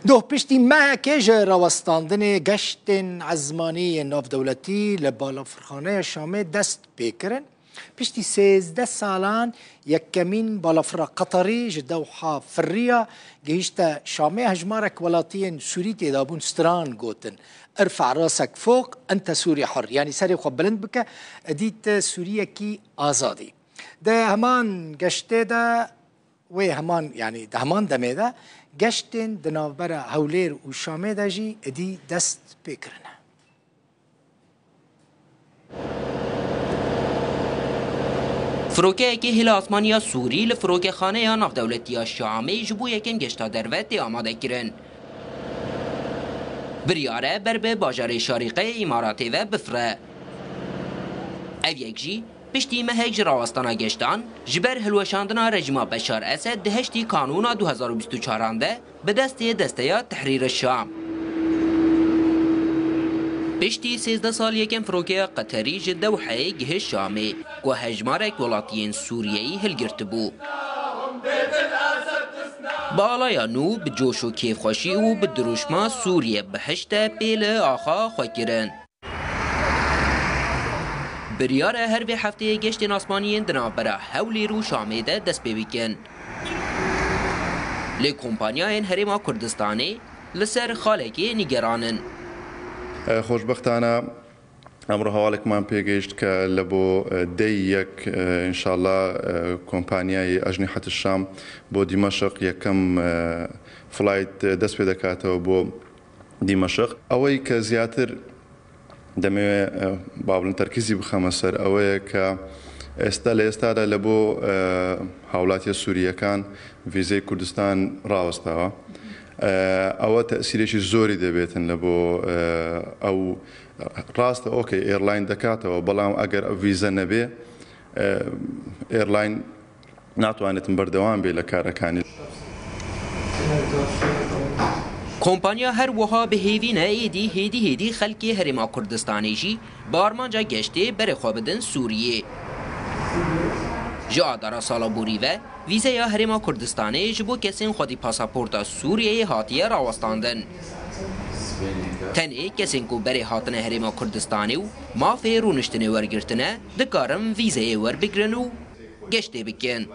دو پشتی ما کج روستاندن گشتن عزمانی ناف دولتی لبالا فرخانه شامه دست بکرن پشتی 13 سالان یکمین بالافرا قطری جدوحا فریا جهشتا شامه هجمارك ولاتين سوري تدابون ستران جوتن ارفع راسك فوق انت سوري حر يعني سري خو بلند بك اديت سوريا كي ازادي ده همان گشته ده و همان يعني ده همان دمه ده گشتن دنابرا هولير و شامه ده جي ادي دست بكرنه فروکه که هل آسمانیا سوری لفروک خانه یا ناف دولتی شامی جبو یکم گشتا دروت آماده کرن. بریاره بر به باجار شارقه اماراتی و بفره. او یک جی پشتی مهج راوستانا گشتان جبر هلوشاندنا رژیم بشار اسد دهشتی کانون 2024 ده به دسته تحریر شام. پشتی 13 سال یکم فروکه قطری جده و حیگه شامی و هجمارک ولاتین سوریهی هلگرت بو. با آلایا نو به جوش و کیف خوشی و به دروشما سوریه بهشت پیل آخا خوکرن. بریار هر به هفته گشت آسمانیین دنابرا هولی رو شامی ده دست ببیکن. لی کمپانیاین هرما کردستانی لسر خالکی نگرانن. خوشبختانه امر حوالك من بيجيشت كلبو ديك ان شاء الله كومبانياي اجنحه الشام بو دمشق يكم فلايت دس بدكاته بو دمشق اوي كزياتر دمي بابل تركيزي بخمسر اوي ك استاد لبو حولات سوريا كان فيزي كردستان راوستاوا او تاثيرش زوري دبيتن لبو او راست اوكي ايرلاين دكاتو بلام اگر فيزا نبي ايرلاين ناتوانت بردوام بي لكاركاني کمپانیا هر وها به هیوین هیدی خلکی هرما کردستانی جی بارمانجا گشته بر خوابدن سوریه جا دارا سالا بوری و ویزه یا هرما کردستانی جبو کسین خودی پاسپورتا سوریه هاتیه راوستاندن تنه کسین کو بری هاتنه هرما کردستانی و ما فیرو نشتنه ورگرتنه دکارم ویزه ور بگرن و گشته بکن